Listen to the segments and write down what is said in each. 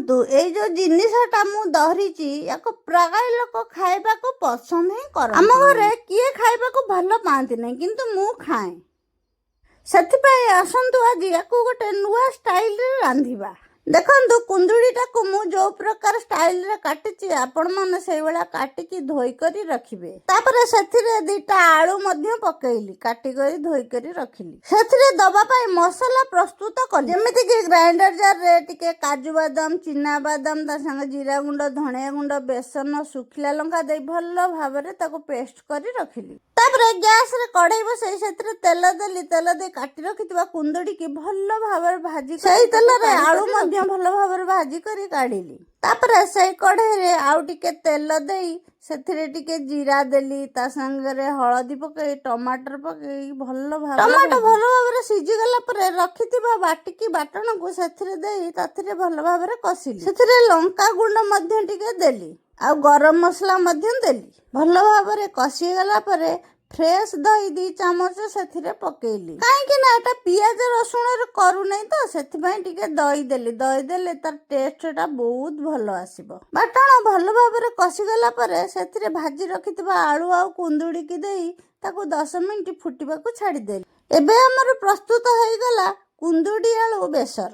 ଦେଖନ୍ତୁ ଏଇ ଯୋଉ ଜିନିଷଟା ମୁଁ ଧରିଛି ୟାକୁ ପ୍ରାୟ ଲୋକ ଖାଇବାକୁ ପସନ୍ଦ ହିଁ କରନ୍ତି। ଆମ ଘରେ କିଏ ଖାଇବାକୁ ଭଲ ପାଆନ୍ତି ନାହିଁ, କିନ୍ତୁ ମୁଁ ଖାଏ। ସେଥିପାଇଁ ଆସନ୍ତୁ ଆଜି ୟାକୁ ଗୋଟେ ନୂଆ ଷ୍ଟାଇଲରେ ରାନ୍ଧିବା। ଦେଖନ୍ତୁ କୁନ୍ଦୁରିଟାକୁ ମୁଁ ଯୋଉ ପ୍ରକାର ଷ୍ଟାଇଲରେ କାଟିଛି ଆପଣମାନେ ସେଇଭଳିଆ କାଟିକି ଧୋଇକରି ରଖିବେ। ତାପରେ ସେଥିରେ 2ଟା ଆଳୁ ମଧ୍ୟ ପକେଇଲି, କାଟିକରି ଧୋଇକରି ରଖିଲି। ସେଥିରେ ଦବା ପାଇଁ ମସଲା ପ୍ରସ୍ତୁତ କଲି, ଯେମିତିକି ଗ୍ରାଇଣ୍ଡର ଜାରରେ ଟିକେ କାଜୁ ବାଦାମ, ଚିନା ବାଦାମ, ତା ସାଙ୍ଗେ ଜିରା ଗୁଣ୍ଡ, ଧଣିଆ ଗୁଣ୍ଡ, ବେସନ, ଶୁଖିଲା ଲଙ୍କା ଦେଇ ଭଲ ଭାବରେ ତାକୁ ପେଷ୍ଟ କରି ରଖିଲି। ତାପରେ ଗ୍ୟାସରେ କଢ଼େଇ ବସେଇ ସେଥିରେ ତେଲ ଦେଲି। ତେଲ ଦେଇ କାଟି ରଖିଥିବା କୁନ୍ଦୁରିକି ଭଲ ଭାବରେ ଭାଜି, ସେଇ ତେଲରେ ଆଳୁ ମଧ୍ୟ ଭଲ ଭାବରେ ଭାଜି କରି କାଢିଲି। ତାପରେ ସେଇ କଢ଼େଇରେ ଆଉ ଟିକେ ତେଲ ଦେଇ ସେଥିରେ ଟିକେ ଜିରା ଦେଲି, ତା ସାଙ୍ଗରେ ହଳଦୀ ପକେଇ ଟମାଟର ପକେଇ ଭଲ ଭାବରେ ସିଝିଗଲା ପରେ ରଖିଥିବା ବାଟଣକୁ ସେଥିରେ ଦେଇ ତାଥିରେ ଭଲ ଭାବରେ କଷିଲି। ସେଥିରେ ଲଙ୍କା ଗୁଣ୍ଡ ମଧ୍ୟ ଟିକେ ଦେଲି, ଆଉ ଗରମ ମସଲା ମଧ୍ୟ ଦେଲି। ଭଲ ଭାବରେ କଷିଗଲା ପରେ ଫ୍ରେଶ ଦହି 2 ଚାମଚ ସେଥିରେ ପକେଇଲି। କାହିଁକି ନା ଏଟା ପିଆଜ ରସୁଣରେ କରୁନାହିଁ ତ, ସେଥିପାଇଁ ଟିକେ ଦହି ଦେଲି। ଦହି ଦେଲେ ତାର ଟେଷ୍ଟଟା ବହୁତ ଭଲ ଆସିବ। ବାଟଣ ଭଲ ଭାବରେ କଷିଗଲା ପରେ ସେଥିରେ ଭାଜି ରଖିଥିବା ଆଳୁ ଆଉ କୁନ୍ଦୁରିକି ଦେଇ ତାକୁ 10 ମିନିଟ୍ ଫୁଟିବାକୁ ଛାଡ଼ିଦେଲି। ଏବେ ଆମର ପ୍ରସ୍ତୁତ ହେଇଗଲା କୁନ୍ଦୁରି ଆଳୁ ବେସର।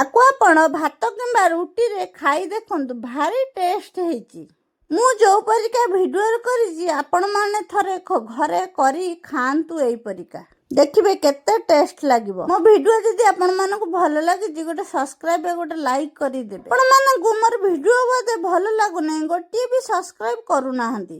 ଆକୁ ଆପଣ ଭାତ କିମ୍ବା ରୁଟିରେ ଖାଇ ଦେଖନ୍ତୁ, ଭାରି ଟେଷ୍ଟ ହେଇଛି। ମୁଁ ଯୋଉ ପରିକା ଭିଡ଼ିଓରେ କରିଛି ଆପଣମାନେ ଥରେ ଘରେ କରି ଖାଆନ୍ତୁ ଏଇପରିକା, ଦେଖିବେ କେତେ ଟେଷ୍ଟ ଲାଗିବ। ମୋ ଭିଡ଼ିଓ ଯଦି ଆପଣମାନଙ୍କୁ ଭଲ ଲାଗିଛି ଗୋଟେ ସବସ୍କ୍ରାଇବ, ଗୋଟେ ଲାଇକ୍ କରିଦେବେ। ଆପଣମାନଙ୍କୁ ମୋର ଭିଡ଼ିଓ ବୋଧେ ଭଲ ଲାଗୁନାହିଁ, ଗୋଟିଏ ବି ସବସ୍କ୍ରାଇବ କରୁନାହାନ୍ତି।